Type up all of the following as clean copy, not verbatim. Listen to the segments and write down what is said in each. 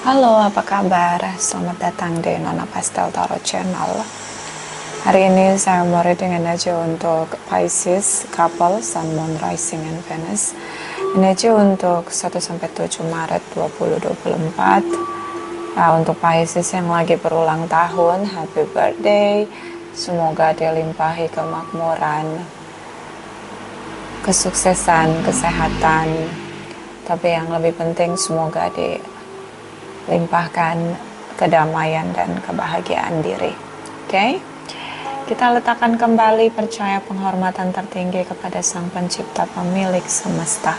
Halo, apa kabar? Selamat datang di Nona Pastel Tarot Channel. Hari ini saya mau reading energi untuk Pisces, couple, Sun, Moon, Rising, and Venus. Energi untuk 1-7 Maret 2024. Untuk Pisces yang lagi berulang tahun, happy birthday. Semoga dilimpahi kemakmuran, kesuksesan, kesehatan. Tapi yang lebih penting semoga limpahkan kedamaian dan kebahagiaan diri. Oke? Kita letakkan kembali percaya penghormatan tertinggi kepada Sang Pencipta Pemilik semesta.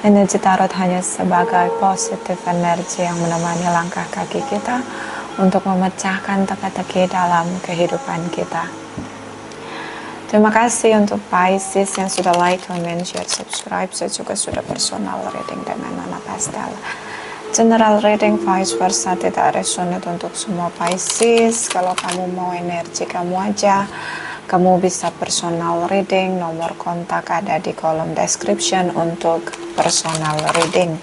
Energi tarot hanya sebagai positif energi yang menemani langkah kaki kita untuk memecahkan teka-teki dalam kehidupan kita. Terima kasih untuk Pisces yang sudah like, comment, share, subscribe. Saya juga sudah personal reading dengan Nona Pastel. General reading vice versa tidak resonate untuk semua Pisces. Kalau kamu mau energi kamu aja, kamu bisa personal reading. Nomor kontak ada di kolom description untuk personal reading.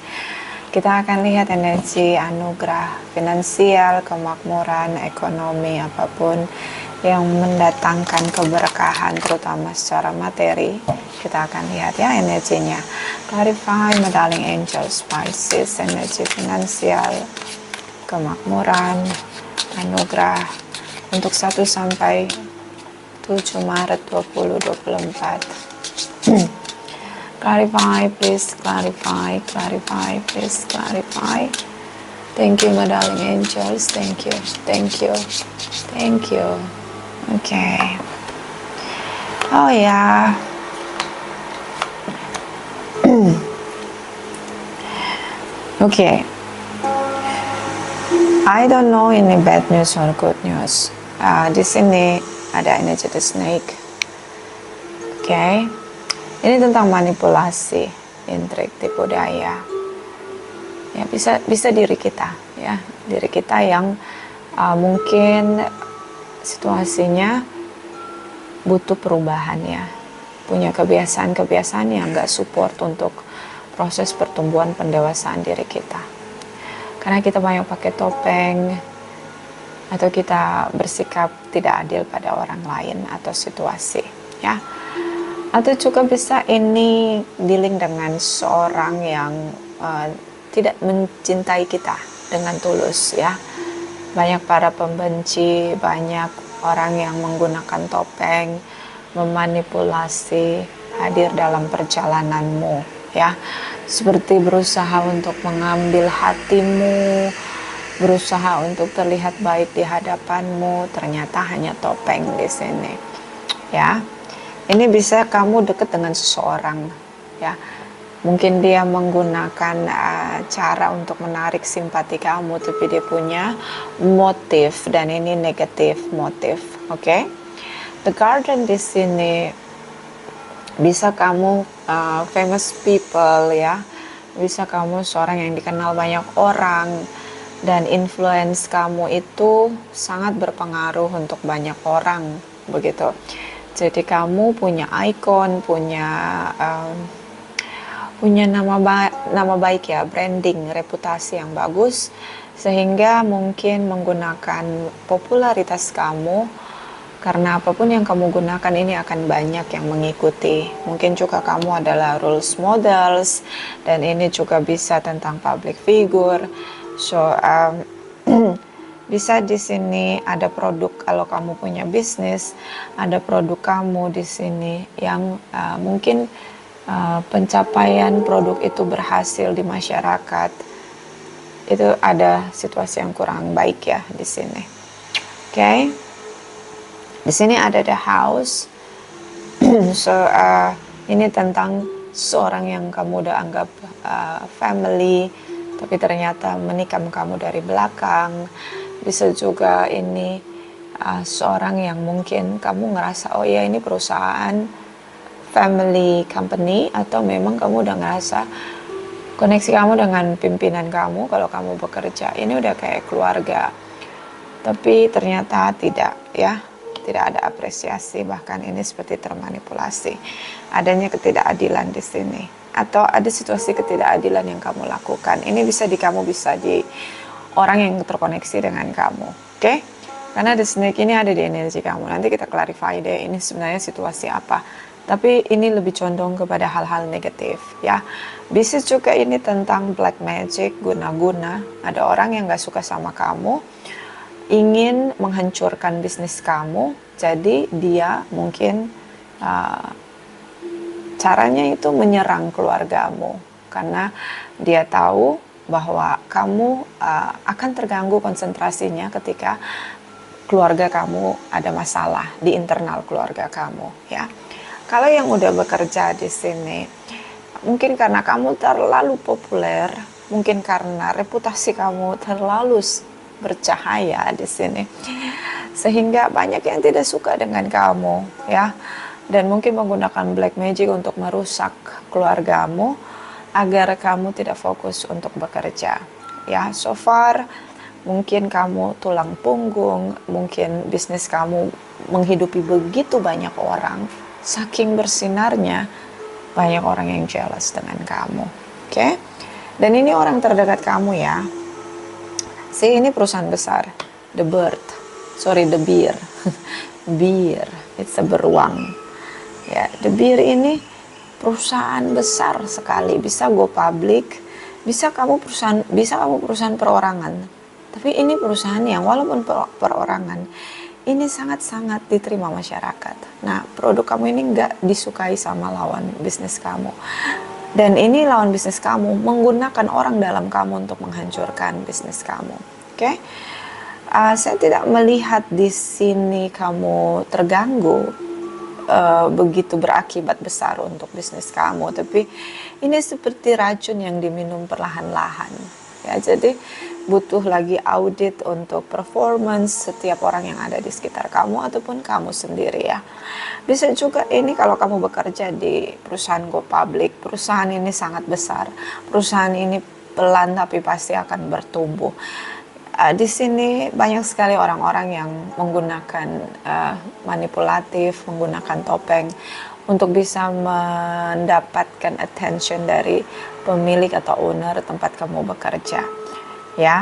Kita akan lihat energi anugerah finansial, kemakmuran, ekonomi, apapun yang mendatangkan keberkahan terutama secara materi. Kita akan lihat ya energinya. Clarify, my darling angels, Pisces, energi finansial, kemakmuran, anugerah untuk 1-7 Maret 2024. Clarify, please clarify, please clarify. Thank you, my darling angels. Thank you. Okay. Oh ya. Okay. I don't know ini bad news or good news. Di sini ada energi the snake. Okay. Ini tentang manipulasi, intrik, tipu daya. Ya, bisa diri kita, ya, diri kita yang mungkin situasinya butuh perubahan ya, punya kebiasaan-kebiasaan yang nggak support untuk proses pertumbuhan pendewasaan diri kita. Karena kita banyak pakai topeng atau kita bersikap tidak adil pada orang lain atau situasi, ya. Atau juga bisa ini dealing dengan seorang yang tidak mencintai kita dengan tulus ya. Banyak para pembenci, banyak orang yang menggunakan topeng, memanipulasi, hadir dalam perjalananmu ya. Seperti berusaha untuk mengambil hatimu, berusaha untuk terlihat baik di hadapanmu, ternyata hanya topeng di sini ya. Ini bisa kamu dekat dengan seseorang ya. Mungkin dia menggunakan cara untuk menarik simpati kamu, tapi dia punya motif dan ini negatif motif. Oke? The Garden di sini bisa kamu famous people ya. Bisa kamu seorang yang dikenal banyak orang dan influence kamu itu sangat berpengaruh untuk banyak orang begitu. Jadi kamu punya ikon, punya nama baik ya, branding, reputasi yang bagus, sehingga mungkin menggunakan popularitas kamu, karena apapun yang kamu gunakan ini akan banyak yang mengikuti. Mungkin juga kamu adalah roles models, dan ini juga bisa tentang public figure. So bisa di sini ada produk, kalau kamu punya bisnis, ada produk kamu di sini yang mungkin pencapaian produk itu berhasil di masyarakat. Itu ada situasi yang kurang baik ya di sini. Oke. Di sini ada the house. So ini tentang seorang yang kamu udah anggap family, tapi ternyata menikam kamu dari belakang. Bisa juga ini seorang yang mungkin kamu ngerasa oh ya ini perusahaan family company, atau memang kamu udah ngerasa koneksi kamu dengan pimpinan kamu kalau kamu bekerja ini udah kayak keluarga, tapi ternyata tidak ya, tidak ada apresiasi, bahkan ini seperti termanipulasi. Adanya ketidakadilan di sini, atau ada situasi ketidakadilan yang kamu lakukan. Ini bisa di kamu bisa di orang yang terkoneksi dengan kamu. Oke? Karena the snake ini ada di energi kamu. Nanti kita clarify deh ini sebenarnya situasi apa. Tapi ini lebih condong kepada hal-hal negatif ya. Bisa juga ini tentang black magic, guna-guna. Ada orang yang gak suka sama kamu, ingin menghancurkan bisnis kamu. Jadi dia mungkin caranya itu menyerang keluargamu. Karena dia tahu bahwa kamu akan terganggu konsentrasinya ketika keluarga kamu ada masalah di internal keluarga kamu ya. Kalau yang udah bekerja di sini, mungkin karena kamu terlalu populer, mungkin karena reputasi kamu terlalu bercahaya di sini, sehingga banyak yang tidak suka dengan kamu ya, dan mungkin menggunakan black magic untuk merusak keluargamu agar kamu tidak fokus untuk bekerja ya. So far mungkin kamu tulang punggung, mungkin bisnis kamu menghidupi begitu banyak orang, saking bersinarnya banyak orang yang jealous dengan kamu. Oke? Dan ini orang terdekat kamu ya. Ini perusahaan besar, the beer. Beer, it's a beruang ya. The beer ini perusahaan besar sekali, bisa go public, bisa kamu perusahaan perorangan. Tapi ini perusahaan yang walaupun perorangan, ini sangat-sangat diterima masyarakat. Nah, produk kamu ini nggak disukai sama lawan bisnis kamu. Dan ini lawan bisnis kamu menggunakan orang dalam kamu untuk menghancurkan bisnis kamu. Oke? Saya tidak melihat di sini kamu terganggu begitu berakibat besar untuk bisnis kamu. Tapi ini seperti racun yang diminum perlahan-lahan. Ya, jadi butuh lagi audit untuk performance setiap orang yang ada di sekitar kamu ataupun kamu sendiri ya. Bisa juga ini kalau kamu bekerja di perusahaan go public, perusahaan ini sangat besar, perusahaan ini pelan tapi pasti akan bertumbuh. Di sini banyak sekali orang-orang yang menggunakan manipulatif, menggunakan topeng untuk bisa mendapatkan attention dari pemilik atau owner tempat kamu bekerja ya.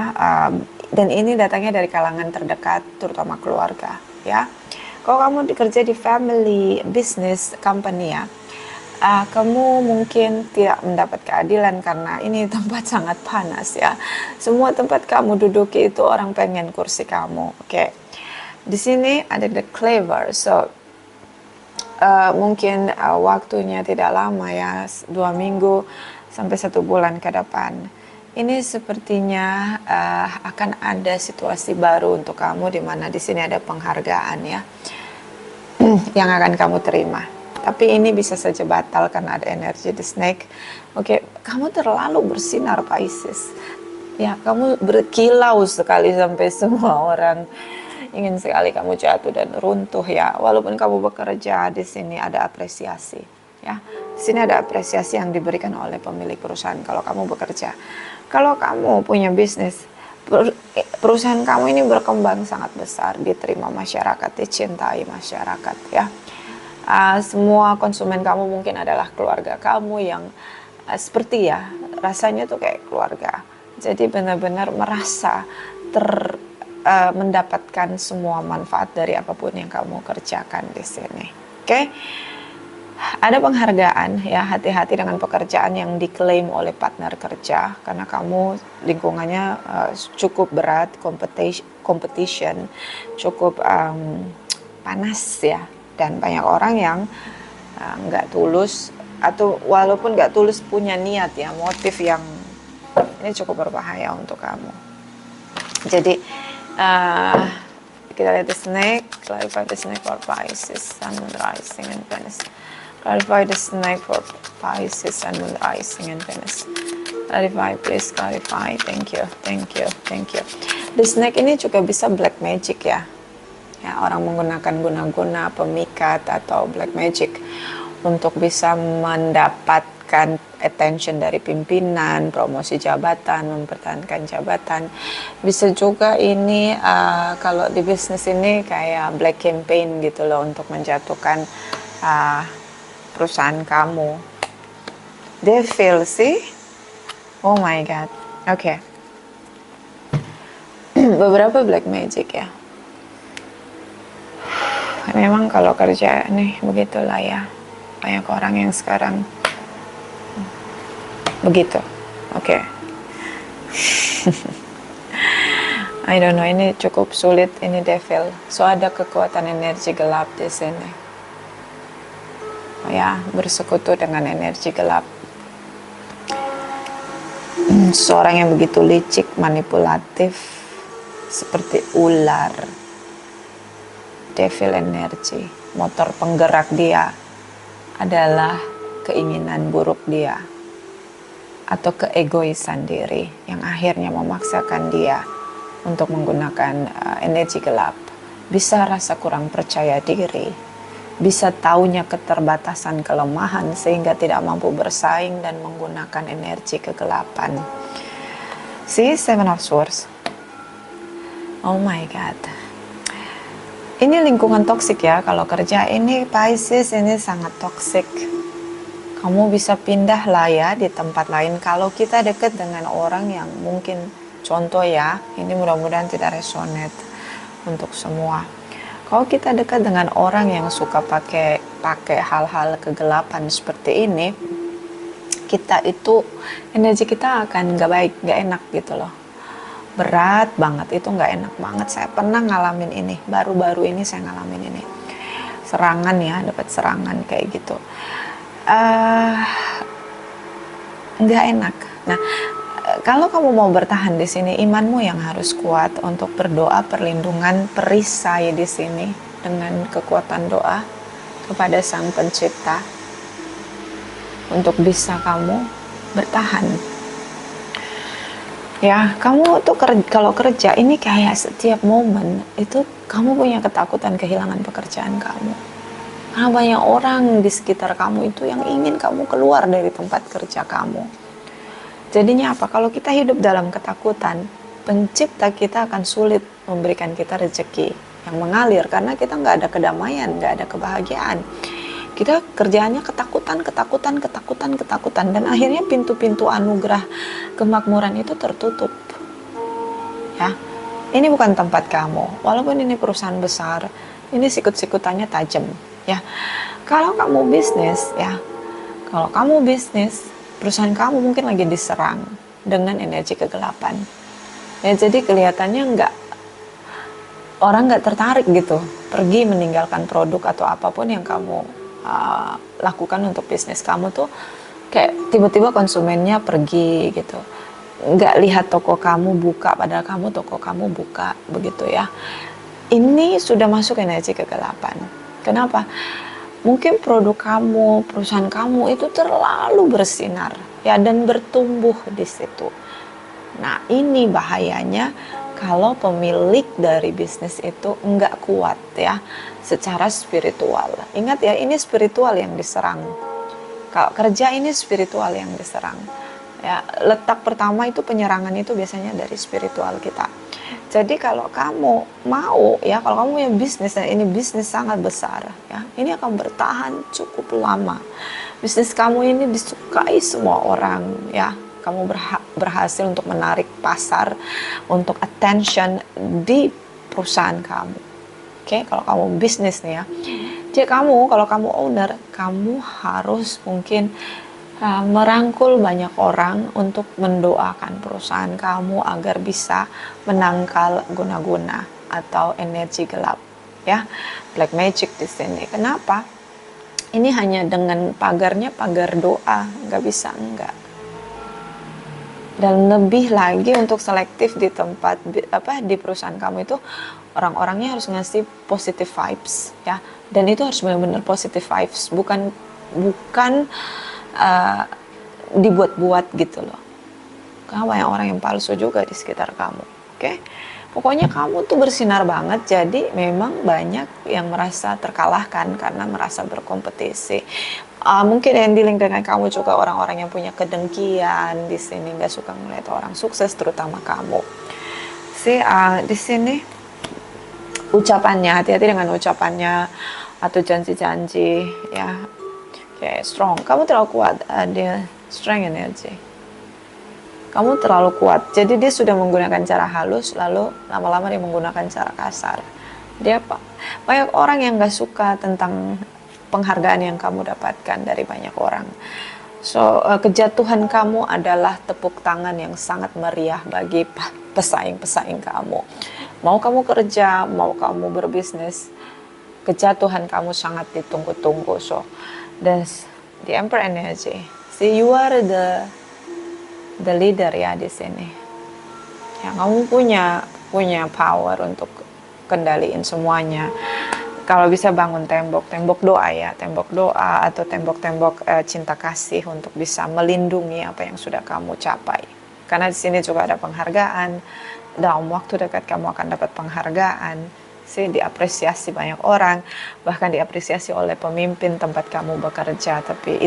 Dan ini datangnya dari kalangan terdekat, terutama keluarga ya. Kalau kamu bekerja di family business company ya, kamu mungkin tidak mendapat keadilan karena ini tempat sangat panas ya. Semua tempat kamu duduki itu orang pengen kursi kamu. Oke. Di sini ada the clever, so mungkin waktunya tidak lama ya, 2 minggu sampai 1 bulan ke depan. Ini sepertinya akan ada situasi baru untuk kamu, di mana di sini ada penghargaan ya yang akan kamu terima. Tapi ini bisa saja batal karena ada energi di snake. Oke, kamu terlalu bersinar Pisces. Ya, kamu berkilau sekali sampai semua orang ingin sekali kamu jatuh dan runtuh ya. Walaupun kamu bekerja, di sini ada apresiasi ya. Di sini ada apresiasi yang diberikan oleh pemilik perusahaan kalau kamu bekerja. Kalau kamu punya bisnis, perusahaan kamu ini berkembang sangat besar, diterima masyarakat, dicintai masyarakat ya. Semua konsumen kamu mungkin adalah keluarga kamu yang seperti ya, rasanya tuh kayak keluarga. Jadi benar-benar merasa mendapatkan semua manfaat dari apapun yang kamu kerjakan di sini. Oke? Ada penghargaan ya, hati-hati dengan pekerjaan yang diklaim oleh partner kerja karena kamu lingkungannya cukup berat, competition cukup panas ya, dan banyak orang yang nggak tulus, atau walaupun nggak tulus punya niat ya, motif yang ini cukup berbahaya untuk kamu. Jadi kita lihat the snake, clarify the snake for Pisces, Sun, Moon, Rising, and Venus. Clarify the snake for Pisces, Sun, Moon, Rising, and Venus. Clarify, please clarify. Thank you. The snake ini juga bisa black magic ya. Ya, orang menggunakan guna-guna, pemikat atau black magic untuk bisa mendapatkan attention dari pimpinan, promosi jabatan, mempertahankan jabatan. Bisa juga ini kalau di bisnis ini kayak black campaign gitu loh, untuk menjatuhkan perusahaan kamu. Devil sih, oh my god. Oke. beberapa black magic ya. Memang kalau kerja nih begitulah ya, banyak orang yang sekarang begitu. Oke. I don't know, ini cukup sulit, ini devil. So ada kekuatan energi gelap di sini. Ya, bersekutu dengan energi gelap. Seorang yang begitu licik, manipulatif, seperti ular. Devil energy, motor penggerak dia adalah keinginan buruk dia atau keegoisan diri yang akhirnya memaksakan dia untuk menggunakan energi gelap. Bisa rasa kurang percaya diri, bisa taunya keterbatasan kelemahan sehingga tidak mampu bersaing dan menggunakan energi kegelapan. See, Seven of Swords. Oh my God. Ini lingkungan toksik ya, kalau kerja ini Pisces ini sangat toksik. Kamu bisa pindah lah ya di tempat lain kalau kita dekat dengan orang yang mungkin, contoh ya, ini mudah-mudahan tidak resonate untuk semua. Kalau kita dekat dengan orang yang suka pakai hal-hal kegelapan seperti ini, kita itu energi kita akan nggak baik, nggak enak gitu loh. Berat banget, itu nggak enak banget. Saya pernah ngalamin ini, baru-baru ini saya ngalamin ini. Serangan ya, dapat serangan kayak gitu. Nggak enak. Nah, kalau kamu mau bertahan di sini, imanmu yang harus kuat untuk berdoa perlindungan, perisai di sini dengan kekuatan doa kepada Sang Pencipta untuk bisa kamu bertahan. Ya, kamu tuh kalau kerja ini kayak setiap momen itu kamu punya ketakutan kehilangan pekerjaan kamu. Karena banyak orang di sekitar kamu itu yang ingin kamu keluar dari tempat kerja kamu. Jadinya apa? Kalau kita hidup dalam ketakutan, pencipta kita akan sulit memberikan kita rezeki yang mengalir karena kita nggak ada kedamaian, nggak ada kebahagiaan. Kita kerjaannya ketakutan, dan akhirnya pintu-pintu anugerah kemakmuran itu tertutup. Ya, ini bukan tempat kamu. Walaupun ini perusahaan besar, ini sikut-sikutannya tajam. Ya, kalau kamu bisnis, perusahaan kamu mungkin lagi diserang dengan energi kegelapan. Ya, jadi kelihatannya orang nggak tertarik gitu, pergi meninggalkan produk atau apapun yang kamu lakukan untuk bisnis kamu tuh, kayak tiba-tiba konsumennya pergi gitu, nggak lihat toko kamu buka padahal toko kamu buka begitu ya. Ini sudah masuk energi kegelapan. Kenapa? Mungkin produk kamu, perusahaan kamu itu terlalu bersinar ya dan bertumbuh di situ. Nah, ini bahayanya kalau pemilik dari bisnis itu nggak kuat ya secara spiritual. Ingat ya, ini spiritual yang diserang. Kalau kerja ini spiritual yang diserang. Ya, letak pertama itu penyerangan itu biasanya dari spiritual kita. Jadi kalau kamu mau ya, kalau kamu punya bisnis dan ini bisnis sangat besar ya, ini akan bertahan cukup lama. Bisnis kamu ini disukai semua orang ya. Kamu berhasil untuk menarik pasar, untuk attention di perusahaan kamu. Oke, kalau kamu bisnis nih ya. Jadi kalau kamu owner, kamu harus mungkin merangkul banyak orang untuk mendoakan perusahaan kamu agar bisa menangkal guna-guna atau energi gelap ya. Black magic di sini. Kenapa? Ini hanya dengan pagar doa, nggak bisa enggak. Dan lebih lagi untuk selektif di tempat di perusahaan kamu itu, orang-orangnya harus ngasih positive vibes ya, dan itu harus benar-benar positive vibes, bukan dibuat-buat gitu loh, karena banyak orang yang palsu juga di sekitar kamu. Oke? Pokoknya kamu tuh bersinar banget, jadi memang banyak yang merasa terkalahkan karena merasa berkompetisi. Mungkin yang dealing dengan kamu juga orang-orang yang punya kedengkian di sini, nggak suka melihat orang sukses, terutama kamu. Di sini ucapannya, hati-hati dengan ucapannya atau janji-janji ya. Kayak strong, kamu terlalu kuat, dia strength energy. Kamu terlalu kuat. Jadi dia sudah menggunakan cara halus, lalu lama-lama dia menggunakan cara kasar. Dia banyak orang yang gak suka tentang penghargaan yang kamu dapatkan dari banyak orang. So, kejatuhan kamu adalah tepuk tangan yang sangat meriah bagi pesaing-pesaing kamu. Mau kamu kerja, mau kamu berbisnis, kejatuhan kamu sangat ditunggu-tunggu. So, that's the Emperor energy. See, you are the leader ya di sini. Ya, kamu punya power untuk kendaliin semuanya. Kalau bisa bangun tembok doa ya, tembok doa atau tembok-tembok cinta kasih untuk bisa melindungi apa yang sudah kamu capai. Karena di sini juga ada penghargaan. Dalam waktu dekat kamu akan dapat penghargaan. Diapresiasi banyak orang, bahkan diapresiasi oleh pemimpin tempat kamu bekerja. Tapi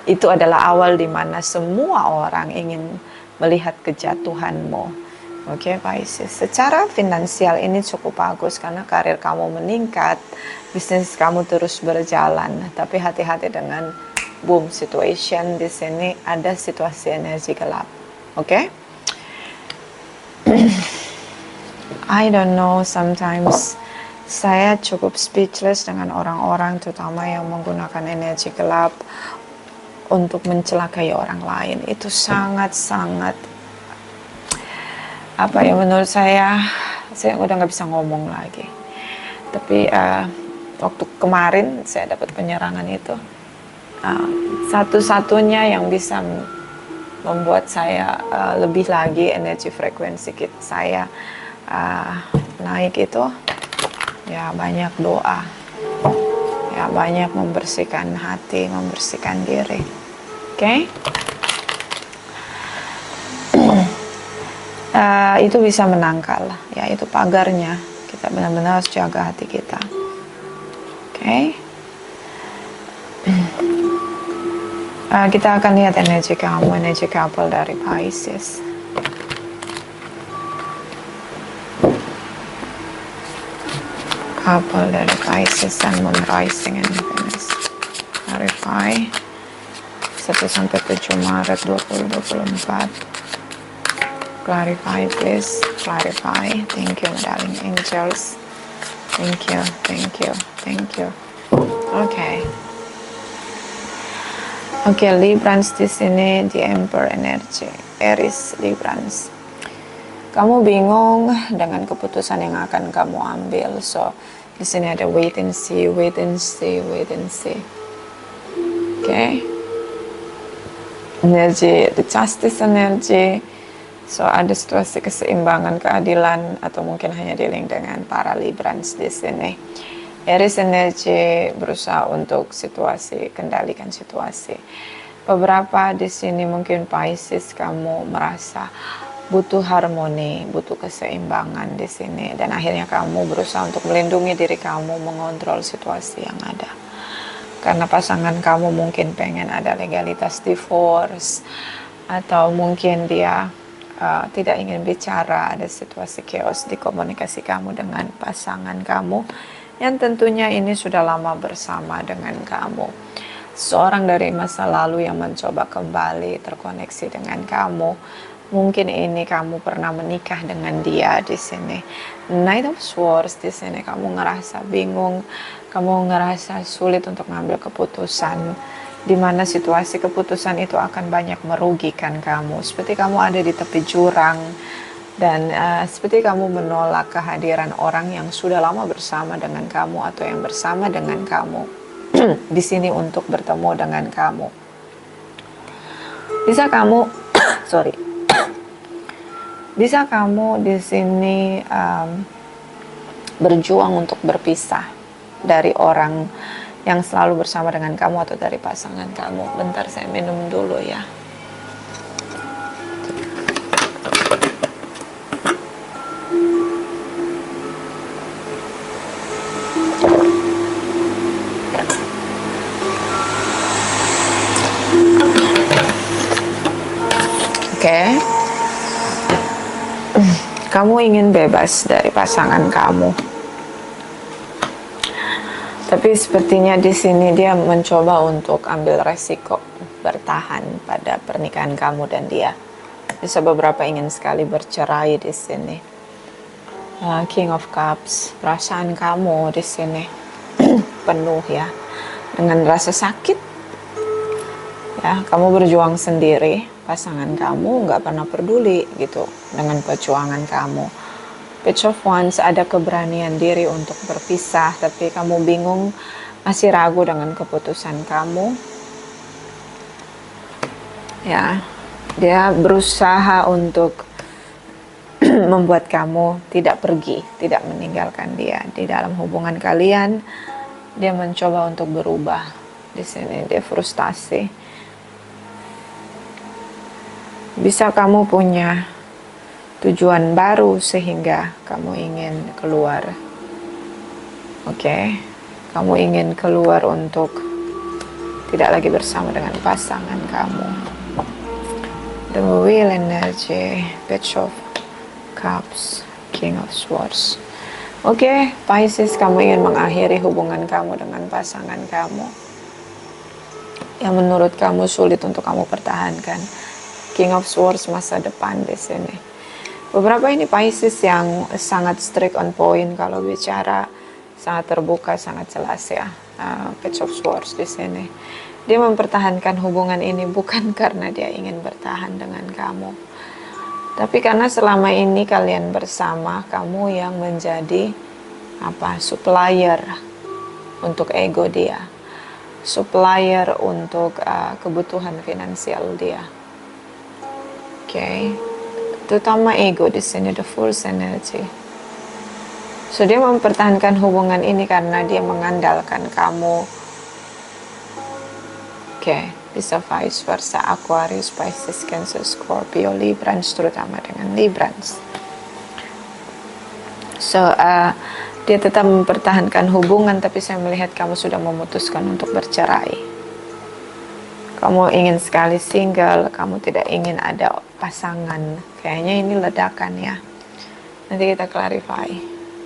itu adalah awal di mana semua orang ingin melihat kejatuhanmu. Oke, Pisces. Secara finansial ini cukup bagus karena karir kamu meningkat, bisnis kamu terus berjalan. Tapi hati-hati dengan boom situation. Di sini ada situasi energi gelap. Oke? I don't know, sometimes saya cukup speechless dengan orang-orang terutama yang menggunakan energi gelap untuk mencelakai orang lain. Itu sangat-sangat menurut saya udah nggak bisa ngomong lagi. Tapi waktu kemarin saya dapat penyerangan itu, satu-satunya yang bisa membuat saya lebih lagi energi frekuensi saya naik itu ya banyak doa, ya banyak membersihkan hati, membersihkan diri. Oke? Itu bisa menangkal, ya itu pagarnya. Kita benar-benar harus jaga hati kita. Oke? Kita akan lihat energi kamu, energi couple dari Pisces. Couple dari Pisces and Moon Rising and Venus. Clarify 1-7 Maret 2024. Clarify, please. Clarify. Thank you, darling angels. Thank you, thank you, thank you. Oke, Librans di sini di Emperor energy. Aries Librans. Kamu bingung dengan keputusan yang akan kamu ambil. So, di sini ada wait and see, wait and see, wait and see. Oke. Energi, the justice energy. So, ada situasi keseimbangan, keadilan, atau mungkin hanya dealing dengan para Librans di sini. Aries energi berusaha untuk kendalikan situasi. Beberapa di sini mungkin Pisces kamu merasa butuh harmoni, butuh keseimbangan di sini, dan akhirnya kamu berusaha untuk melindungi diri kamu, mengontrol situasi yang ada. Karena pasangan kamu mungkin pengen ada legalitas divorce, atau mungkin dia tidak ingin bicara, ada situasi chaos di komunikasi kamu dengan pasangan kamu yang tentunya ini sudah lama bersama dengan kamu. Seorang dari masa lalu yang mencoba kembali terkoneksi dengan kamu. Mungkin ini kamu pernah menikah dengan dia di sini. Knight of Swords di sini kamu ngerasa bingung, kamu ngerasa sulit untuk mengambil keputusan, di mana situasi keputusan itu akan banyak merugikan kamu. Seperti kamu ada di tepi jurang, dan seperti kamu menolak kehadiran orang yang sudah lama bersama dengan kamu atau yang bersama dengan kamu di sini untuk bertemu dengan kamu. Bisa kamu, bisa kamu di sini berjuang untuk berpisah dari orang yang selalu bersama dengan kamu atau dari pasangan kamu. Bentar, saya minum dulu ya. Oke. Kamu ingin bebas dari pasangan kamu. Tapi sepertinya di sini dia mencoba untuk ambil resiko bertahan pada pernikahan kamu dan dia. Bisa beberapa ingin sekali bercerai di sini. King of Cups, perasaan kamu di sini penuh ya dengan rasa sakit. Ya, kamu berjuang sendiri, pasangan kamu nggak pernah peduli gitu dengan perjuangan kamu. Page of Wands, ada keberanian diri untuk berpisah, tapi kamu bingung, masih ragu dengan keputusan kamu. Ya, dia berusaha untuk membuat kamu tidak pergi, tidak meninggalkan dia di dalam hubungan kalian. Dia mencoba untuk berubah. Di sini dia frustasi. Bisa kamu punya tujuan baru sehingga kamu ingin keluar. Oke, kamu ingin keluar untuk tidak lagi bersama dengan pasangan kamu. The Wheel energy, Page of Cups, King of Swords. Oke, Pisces, kamu ingin mengakhiri hubungan kamu dengan pasangan kamu yang menurut kamu sulit untuk kamu pertahankan. King of Swords, masa depan di sini. Beberapa ini Pisces yang sangat strict on point kalau bicara, sangat terbuka, sangat jelas ya. Page of Swords di sini. Dia mempertahankan hubungan ini bukan karena dia ingin bertahan dengan kamu, tapi karena selama ini kalian bersama, kamu yang menjadi supplier untuk ego dia, supplier untuk kebutuhan finansial dia. Oke, terutama ego di sini, the Fool's energy. So dia mempertahankan hubungan ini karena dia mengandalkan kamu. Oke, bisa vice versa, Aquarius, Pisces, Cancer, Scorpio, Librans, terutama dengan Librans. So, dia tetap mempertahankan hubungan, tapi saya melihat kamu sudah memutuskan untuk bercerai. Kamu ingin sekali single, kamu tidak ingin ada pasangan. Kayaknya ini ledakan ya. Nanti kita clarify.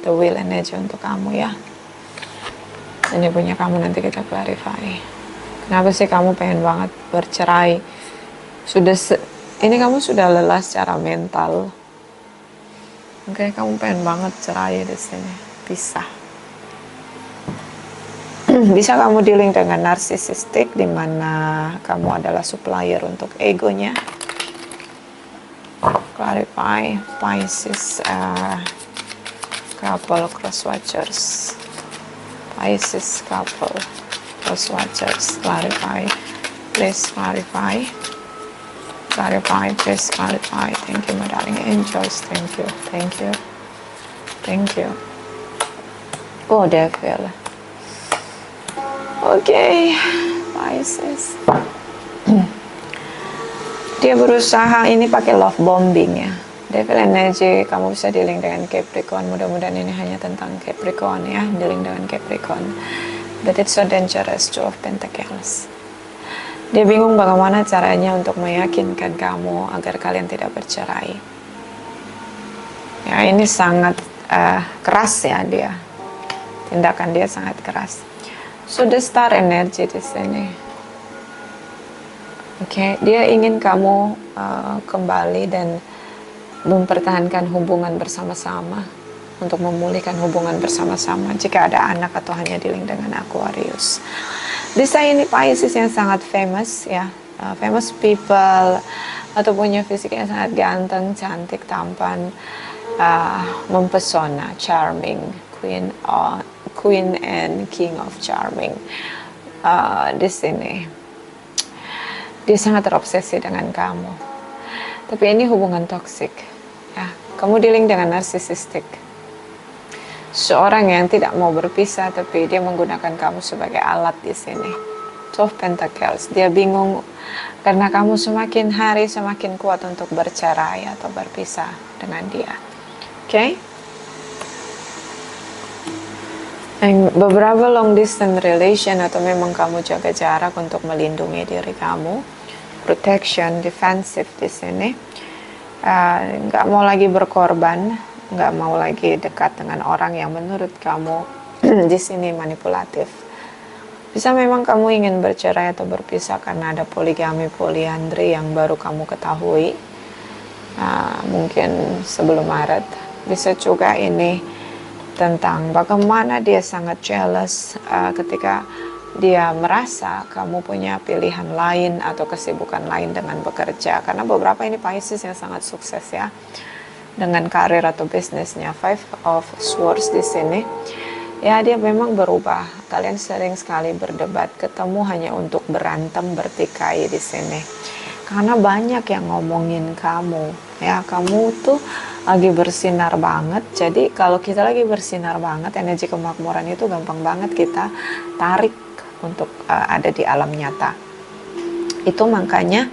The Wheel energy untuk kamu ya. Ini punya kamu, nanti kita clarify. Kenapa sih kamu pengen banget bercerai? Ini kamu sudah lelah secara mental. Oke, kamu pengen banget cerai di sini, pisah. Bisa kamu dealing dengan narsisistik, di mana kamu adalah supplier untuk egonya. Clarify, Pisces, couple, cross watchers. Pisces couple, cross watchers. Clarify, please clarify. Clarify, please clarify. Thank you, my darling angels. Thank you, thank you, thank you. Oh, devil. Oke, Pisces. Dia berusaha ini pakai love bombing ya. Devil energy, kamu bisa dealing dengan Capricorn. Mudah-mudahan ini hanya tentang Capricorn ya, dealing dengan Capricorn. But it's so dangerous, Two of Pentacles. Dia bingung bagaimana caranya untuk meyakinkan kamu agar kalian tidak bercerai. Ya, ini sangat keras ya dia. Tindakan dia sangat keras. So the Star energy di sini. Oke, dia ingin kamu kembali dan mempertahankan hubungan bersama-sama, untuk memulihkan hubungan bersama-sama jika ada anak atau hanya dealing dengan Aquarius. Bisa ini Pisces yang sangat famous ya, famous people, atau punya fisik yang sangat ganteng, cantik, tampan, mempesona, charming, Queen and King of Charming. Di sini dia sangat terobsesi dengan kamu, tapi ini hubungan toksik ya. Kamu dealing dengan narsisistik, seorang yang tidak mau berpisah, tapi dia menggunakan kamu sebagai alat di sini. Two of Pentacles, dia bingung karena kamu semakin hari semakin kuat untuk bercerai atau berpisah dengan dia. Oke? Beberapa long distance relation, atau memang kamu jaga jarak untuk melindungi diri kamu, protection, defensive di sini. Nggak mau lagi berkorban, nggak mau lagi dekat dengan orang yang menurut kamu di sini manipulatif. Bisa memang kamu ingin bercerai atau berpisah karena ada poligami, poliandri yang baru kamu ketahui. mungkin sebelum Maret. Bisa juga ini tentang bagaimana dia sangat jealous ketika dia merasa kamu punya pilihan lain atau kesibukan lain dengan bekerja. Karena beberapa ini Pisces yang sangat sukses ya dengan karir atau bisnisnya. Five of Swords di sini. Ya, dia memang berubah. Kalian sering sekali berdebat, ketemu hanya untuk berantem, bertikai di sini. Karena banyak yang ngomongin kamu. Ya, kamu tuh lagi bersinar banget. Jadi kalau kita lagi bersinar banget, energi kemakmuran itu gampang banget kita tarik untuk ada di alam nyata. Itu makanya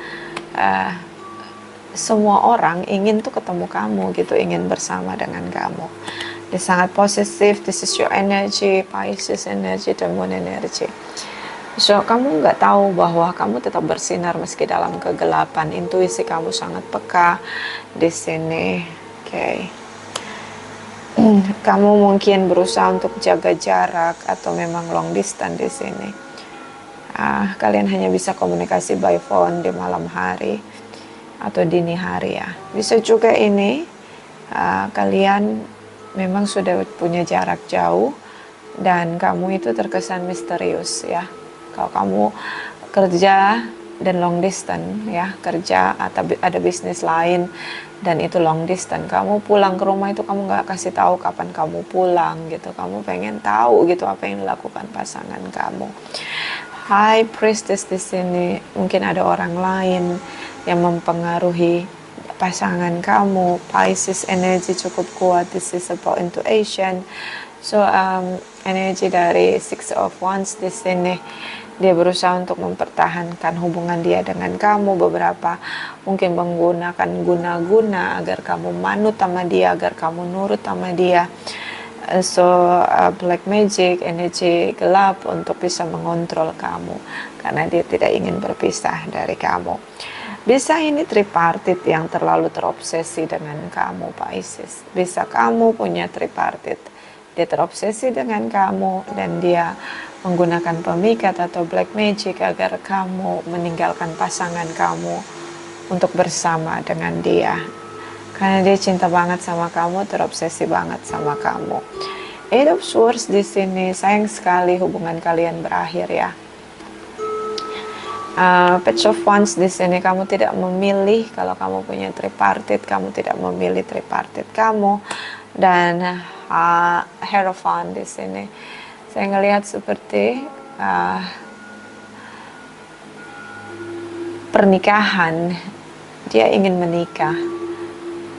semua orang ingin tuh ketemu kamu gitu, ingin bersama dengan kamu. Dia sangat positif. This is your energy, Pisces energy, the moon energy. So, kamu nggak tahu bahwa kamu tetap bersinar meski dalam kegelapan. Intuisi kamu sangat peka di sini. Oke. Kamu mungkin berusaha untuk jaga jarak atau memang long distance di sini. Kalian hanya bisa komunikasi by phone di malam hari atau dini hari ya. Bisa juga ini kalian memang sudah punya jarak jauh dan kamu itu terkesan misterius ya. Kalau kamu kerja dan long distance ya, kerja atau ada bisnis lain dan itu long distance, kamu pulang ke rumah itu kamu nggak kasih tahu kapan kamu pulang gitu. Kamu pengen tahu gitu apa yang dilakukan pasangan kamu. High Priestess di sini, mungkin ada orang lain yang mempengaruhi pasangan kamu. Pisces energy cukup kuat. This is about intuition. So energi dari Six of Wands di sini, dia berusaha untuk mempertahankan hubungan dia dengan kamu. Beberapa mungkin menggunakan guna-guna agar kamu manut sama dia, agar kamu nurut sama dia. So black magic, energi gelap untuk bisa mengontrol kamu karena dia tidak ingin berpisah dari kamu. Bisa ini tripartit yang terlalu terobsesi dengan kamu, Pisces. Bisa kamu punya tripartit, dia terobsesi dengan kamu dan dia menggunakan pemikat atau black magic agar kamu meninggalkan pasangan kamu untuk bersama dengan dia. Karena dia cinta banget sama kamu, terobsesi banget sama kamu. Eight of Swords di sini, sayang sekali hubungan kalian berakhir ya. Page of Wands di sini, kamu tidak memilih. Kalau kamu punya tripartit, kamu tidak memilih tripartit kamu. Dan Hierophant di sini, saya ngelihat seperti pernikahan. Dia ingin menikah,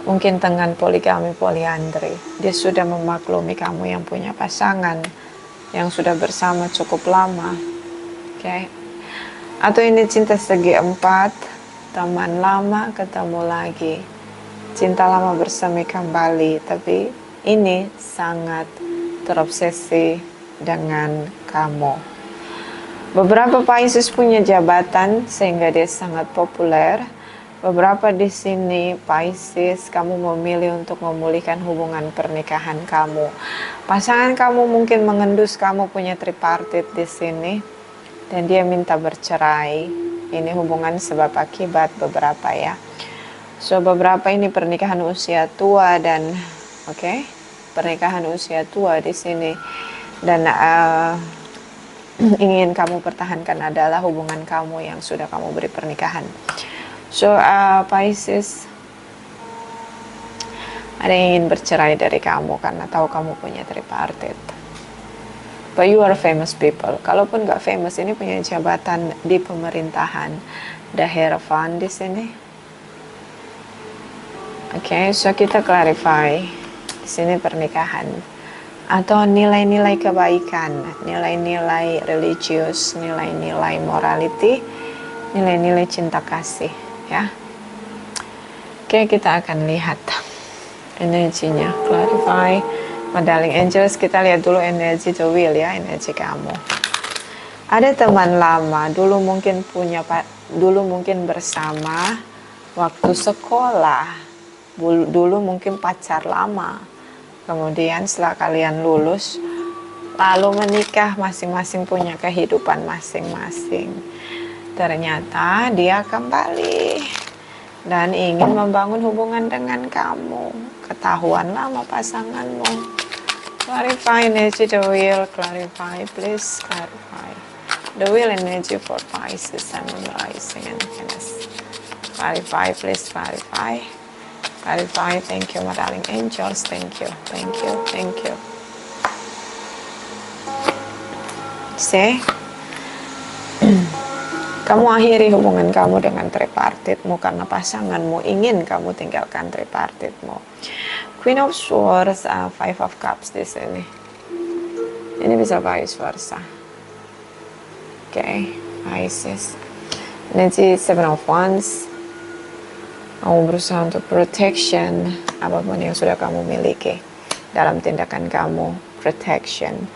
mungkin dengan poligami, poliandri. Dia sudah memaklumi kamu yang punya pasangan, yang sudah bersama cukup lama. Oke. Atau ini cinta segi empat, teman lama ketemu lagi, cinta lama bersemi kembali, tapi ini sangat terobsesi dengan kamu. Beberapa Pisces punya jabatan sehingga dia sangat populer. Beberapa di sini Pisces, kamu memilih untuk memulihkan hubungan pernikahan kamu. Pasangan kamu mungkin mengendus kamu punya tripartit di sini dan dia minta bercerai. Ini hubungan sebab akibat beberapa ya. So beberapa ini pernikahan usia tua dan pernikahan usia tua di sini dan ingin kamu pertahankan adalah hubungan kamu yang sudah kamu beri pernikahan. So Pisces, ada yang ingin bercerai dari kamu karena tahu kamu punya tripartit. But you are famous people. Kalaupun gak famous, ini punya jabatan di pemerintahan. The Hierophant di sini. Oke, so kita clarify. Di sini pernikahan atau nilai-nilai kebaikan, nilai-nilai religius, nilai-nilai morality, nilai-nilai cinta kasih, ya. Oke, kita akan lihat energinya. Clarify. Darling Angels, kita lihat dulu energi the wheel ya, energi kamu. Ada teman lama, dulu mungkin bersama waktu sekolah, dulu mungkin pacar lama. Kemudian setelah kalian lulus, lalu menikah, masing-masing punya kehidupan masing-masing. Ternyata dia kembali dan ingin membangun hubungan dengan kamu. Ketahuanlah sama pasanganmu. Clarify energy the wheel, clarify, please clarify. The wheel energy for Pisces, Sun, Moon, Rising, and Venus. Clarify, please clarify. Clarify, thank you, my darling angels, thank you, thank you, thank you. See? Kamu akhiri hubungan kamu dengan tripartitmu karena pasanganmu ingin kamu tinggalkan tripartitmu. Queen of Swords, Five of Cups di sini. Ini bisa vice versa. Oke, Pisces. Energy Seven of Wands. Kamu berusaha untuk protection apapun yang sudah kamu miliki dalam tindakan kamu. Protection,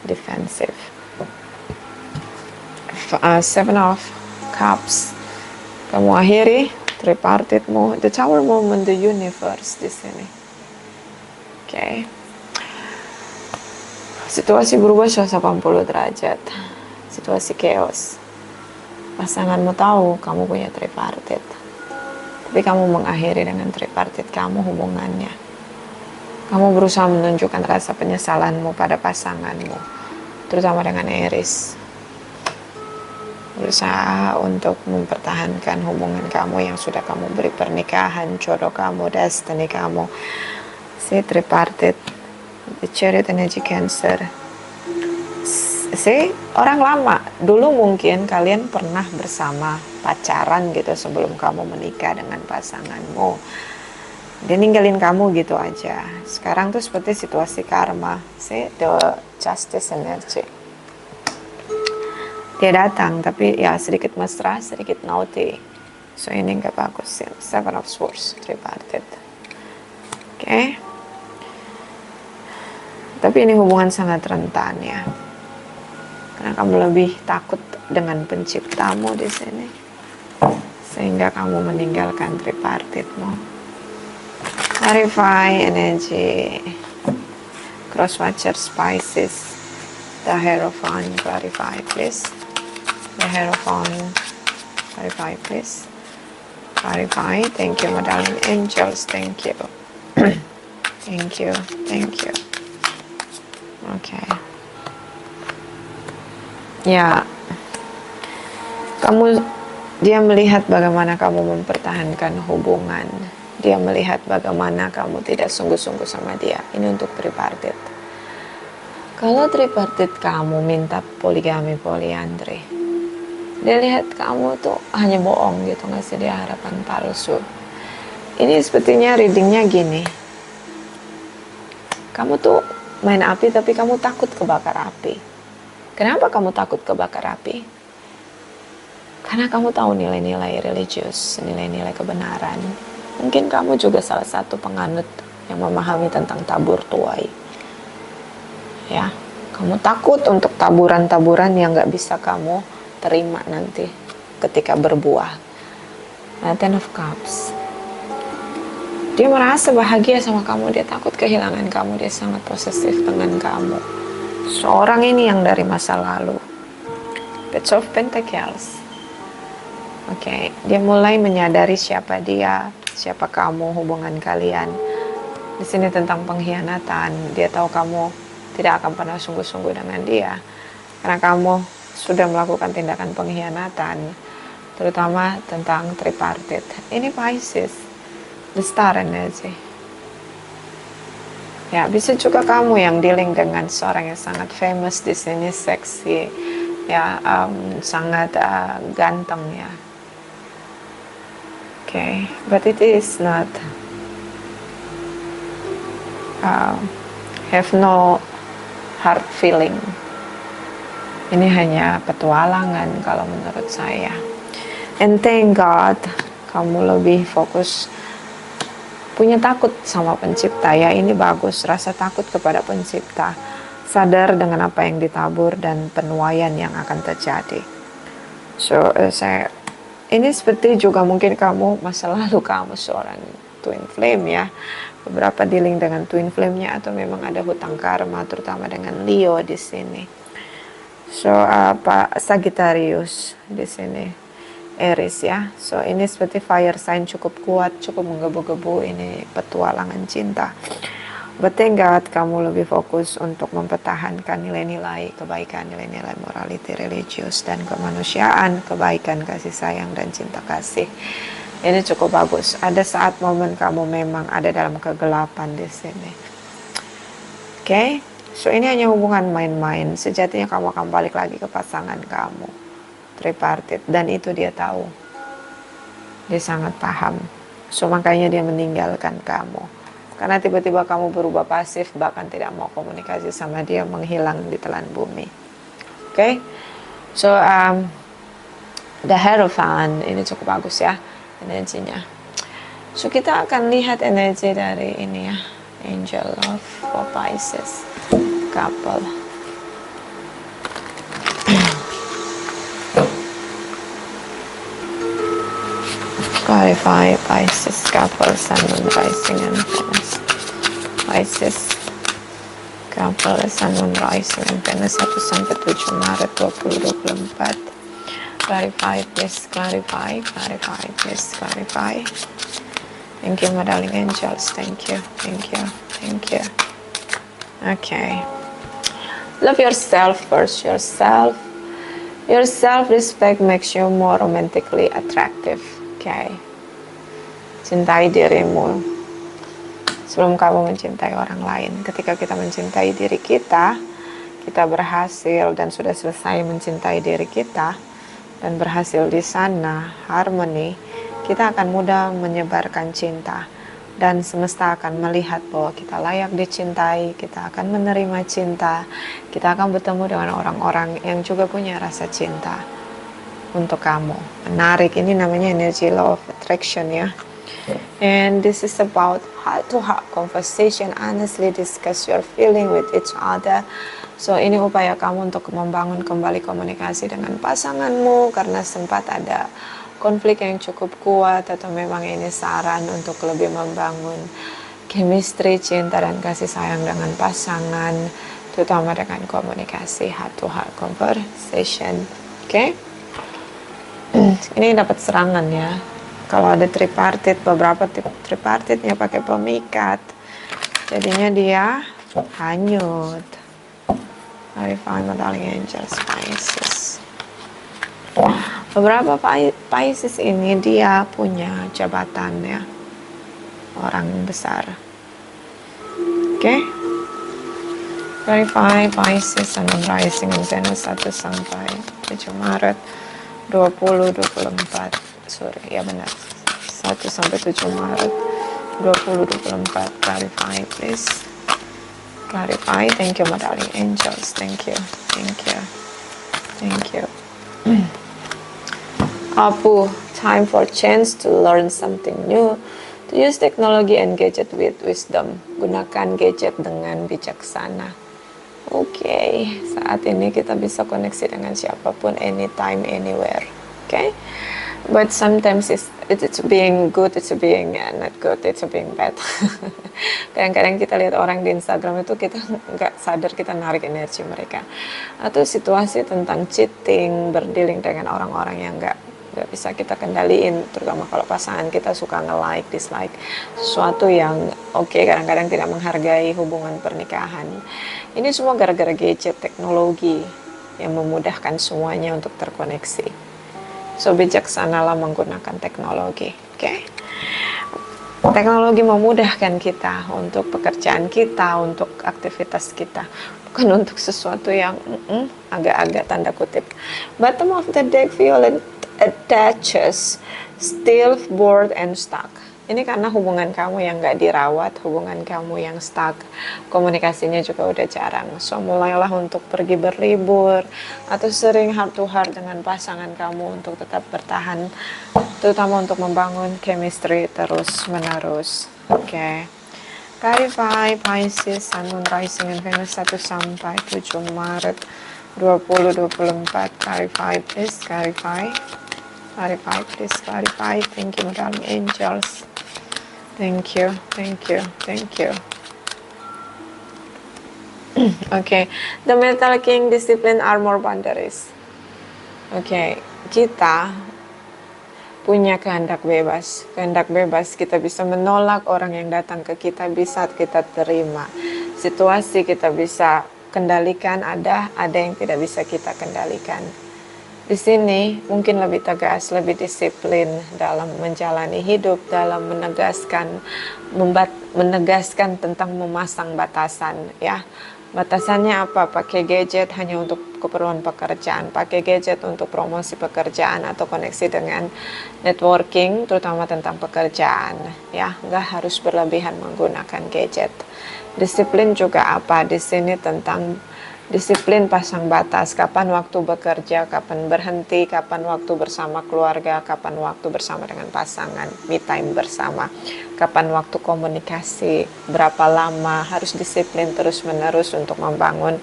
defensive. Seven of Cups. Kamu akhiri tripartitmu. The Tower moment, the universe di sini. Oke. Situasi berubah 180 derajat. Situasi chaos. Pasanganmu tahu kamu punya tripartit. Tapi kamu mengakhiri dengan tripartit kamu hubungannya. Kamu berusaha menunjukkan rasa penyesalanmu pada pasanganmu. Terutama dengan Aries. Berusaha untuk mempertahankan hubungan kamu yang sudah kamu beri pernikahan, jodoh kamu, destiny kamu. See, tripartite, the Chariot energy Cancer. See, orang lama. Dulu mungkin kalian pernah bersama pacaran gitu sebelum kamu menikah dengan pasanganmu. Dia ninggalin kamu gitu aja. Sekarang tuh seperti situasi karma. See, the Justice energy. Dia datang tapi ya sedikit mesra, sedikit naughty. So ini nggak bagus ya. Seven of Swords, tripartite. Oke. Tapi ini hubungan sangat rentan ya. Karena kamu lebih takut dengan penciptamu di sini. Sehingga kamu meninggalkan tripartitmu. Clarify energy. Cross Watchers, Pisces. The Hierophant, clarify please. The Hierophant, clarify please. Clarify, thank you my darling angels, thank you. Thank you, thank you. Oke. Ya, dia melihat bagaimana kamu mempertahankan hubungan. Dia melihat bagaimana kamu tidak sungguh-sungguh sama dia. Ini untuk tripartit. Kalau tripartit kamu minta poligami, poliandri, dia lihat kamu tuh hanya bohong gitu, ngasih dia harapan palsu. Ini sepertinya readingnya gini. Kamu tuh main api tapi kamu takut kebakar api. Kenapa kamu takut kebakar api? Karena kamu tahu nilai-nilai religius, nilai-nilai kebenaran. Mungkin kamu juga salah satu penganut yang memahami tentang tabur tuai. Ya, kamu takut untuk taburan-taburan yang gak bisa kamu terima nanti ketika berbuah. Ten of Cups. Dia merasa bahagia sama kamu, dia takut kehilangan kamu, dia sangat posesif dengan kamu. Seorang ini yang dari masa lalu. Page of Pentacles. Oke, dia mulai menyadari siapa dia, siapa kamu, hubungan kalian. Di sini tentang pengkhianatan. Dia tahu kamu tidak akan pernah sungguh-sungguh dengan dia karena kamu sudah melakukan tindakan pengkhianatan, terutama tentang tripartit. Ini Pisces, the Star energy. Ya, bisa juga kamu yang dealing dengan seorang yang sangat famous di sini, seksi, ya, sangat ganteng ya. Okay, but it is not have no hard feeling. Ini hanya petualangan kalau menurut saya. And thank God, kamu lebih fokus, punya takut sama pencipta ya. Ini bagus, rasa takut kepada pencipta. Sadar dengan apa yang ditabur dan penuaian yang akan terjadi. So, ini seperti juga mungkin kamu, masa lalu kamu seorang twin flame ya. Beberapa dealing dengan twin flame-nya atau memang ada hutang karma terutama dengan Leo di sini. So Pak Sagittarius di sini. Aries ya. So ini seperti fire sign, cukup kuat, cukup menggebu-gebu, ini petualangan cinta. But thank God, kamu lebih fokus untuk mempertahankan nilai-nilai kebaikan, nilai-nilai morality, religius, dan kemanusiaan, kebaikan, kasih sayang, dan cinta kasih. Ini cukup bagus. Ada saat momen kamu memang ada dalam kegelapan di sini. Oke? So ini hanya hubungan main-main. Sejatinya kamu akan balik lagi ke pasangan kamu. Tripartite. Dan itu dia tahu. Dia sangat paham. So makanya dia meninggalkan kamu. Karena tiba-tiba kamu berubah pasif, bahkan tidak mau komunikasi sama dia, menghilang di telan bumi. Oke? So, the Hierophant, ini cukup bagus ya, energinya. So, kita akan lihat energi dari ini ya, Angel of Pisces, couple. Clarify Pisces couple, Sun, Moon, Rising, and Venus. Pisces couple, Sun, Moon, Rising, and Venus 1-7 Maret 2024. Clarify, please clarify, please clarify. Thank you, my darling angels. Thank you. Okay. Love yourself first. Your self-respect makes you more romantically attractive. Okay. Cintai dirimu sebelum kamu mencintai orang lain. Ketika kita mencintai diri kita berhasil dan sudah selesai mencintai diri kita dan berhasil di sana, harmoni, kita akan mudah menyebarkan cinta dan semesta akan melihat bahwa kita layak dicintai, kita akan menerima cinta, kita akan bertemu dengan orang-orang yang juga punya rasa cinta untuk kamu. Menarik, ini namanya energy law of attraction ya. And this is about heart-to-heart conversation, honestly discuss your feeling with each other. So ini upaya kamu untuk membangun kembali komunikasi dengan pasanganmu karena sempat ada konflik yang cukup kuat, atau memang ini saran untuk lebih membangun chemistry, cinta, dan kasih sayang dengan pasangan, terutama dengan komunikasi, heart-to-heart conversation. Oke? Ini dapat serangan ya. Kalau ada tripartite, beberapa tripartitnya pakai pemikat, jadinya dia hanyut. Clarify, my darling angels, Pisces. Beberapa Pisces ini dia punya jabatan ya, orang besar. Oke? Clarify, Pisces, Sun, Moon, Rising, and Venus 1-7 Maret 2024. Sorry, ya benar. 1-7 Maret 2024. Clarify, please. Clarify. Thank you, my darling angels. Thank you. Apu, time for change to learn something new. To use technology and gadget with wisdom. Gunakan gadget dengan bijaksana. Oke, saat ini kita bisa koneksi dengan siapapun, anytime, anywhere. Okay? But sometimes it's being good, it's being not good, it's being bad. Kadang-kadang kita lihat orang di Instagram itu kita nggak sadar kita narik energi mereka. Atau situasi tentang cheating, berdealing dengan orang-orang yang nggak bisa kita kendaliin, terutama kalau pasangan kita suka nge-like, dislike sesuatu yang kadang-kadang tidak menghargai hubungan pernikahan. Ini semua gara-gara gadget, teknologi yang memudahkan semuanya untuk terkoneksi. So bijaksanalah menggunakan teknologi. Oke? Teknologi memudahkan kita untuk pekerjaan kita, untuk aktivitas kita, bukan untuk sesuatu yang agak-agak tanda kutip. Bottom of the deck, Violet attaches, still, bored, and stuck. Ini karena hubungan kamu yang gak dirawat, hubungan kamu yang stuck, komunikasinya juga udah jarang. So mulailah untuk pergi berlibur atau sering heart to heart dengan pasangan kamu untuk tetap bertahan, terutama untuk membangun chemistry terus menerus. Oke. Clarify, Pisces, Sun, Moon, Rising, and Venus 1-7 Maret 2024. Clarify, please. Clarify, please. Clarify. Thank you, my darling angels. Thank you. Okay. The Metal King, discipline, armor, boundaries. Okay. Kita punya kehendak bebas. Kehendak bebas, kita bisa menolak orang yang datang ke kita, bisa kita terima. Situasi kita bisa kendalikan, ada yang tidak bisa kita kendalikan. Di sini mungkin lebih tegas, lebih disiplin dalam menjalani hidup, dalam menegaskan tentang memasang batasan, ya. Batasannya apa? Pakai gadget hanya untuk keperluan pekerjaan, pakai gadget untuk promosi pekerjaan atau koneksi dengan networking, terutama tentang pekerjaan, ya. Nggak harus berlebihan menggunakan gadget. Disiplin juga apa? Di sini tentang disiplin pasang batas, kapan waktu bekerja, kapan berhenti, kapan waktu bersama keluarga, kapan waktu bersama dengan pasangan, me time bersama, kapan waktu komunikasi, berapa lama, harus disiplin terus-menerus untuk membangun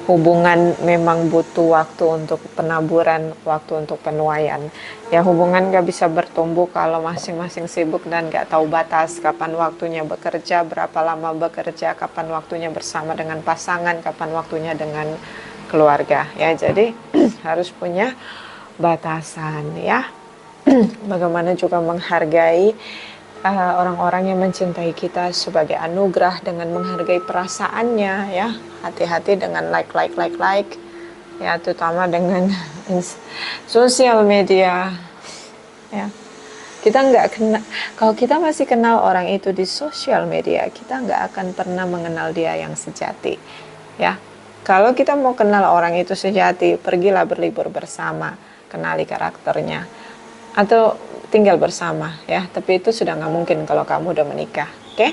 hubungan. Memang butuh waktu untuk penaburan, waktu untuk penuaian. Ya, hubungan gak bisa bertumbuh kalau masing-masing sibuk dan gak tahu batas, kapan waktunya bekerja, berapa lama bekerja, kapan waktunya bersama dengan pasangan, kapan waktunya dengan keluarga, ya. Jadi harus punya batasan, ya. Bagaimana juga menghargai orang-orang yang mencintai kita sebagai anugerah dengan menghargai perasaannya, ya. Hati-hati dengan like, ya, terutama dengan sosial media, ya. Kita nggak kenal, kalau kita masih kenal orang itu di sosial media, kita nggak akan pernah mengenal dia yang sejati, ya. Kalau kita mau kenal orang itu sejati, pergilah berlibur bersama, kenali karakternya, atau tinggal bersama, ya. Tapi itu sudah nggak mungkin kalau kamu udah menikah, oke?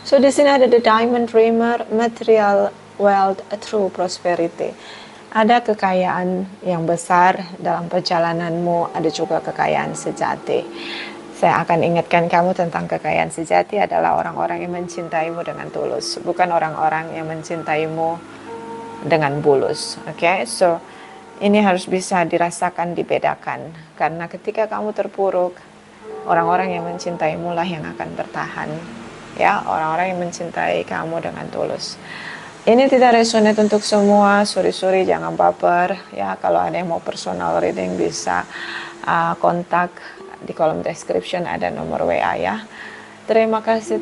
So di sini ada the Diamond Dreamer, material wealth through prosperity. Ada kekayaan yang besar dalam perjalananmu, ada juga kekayaan sejati. Saya akan ingatkan kamu tentang kekayaan sejati adalah orang-orang yang mencintaimu dengan tulus, bukan orang-orang yang mencintaimu dengan bulus, oke? So ini harus bisa dirasakan, dibedakan, karena ketika kamu terpuruk, orang-orang yang mencintaimu lah yang akan bertahan, ya. Orang-orang yang mencintai kamu dengan tulus. Ini tidak resonate untuk semua, sorry, jangan baper, ya. Kalau ada yang mau personal reading bisa kontak di kolom description, ada nomor WA, ya. Terima kasih.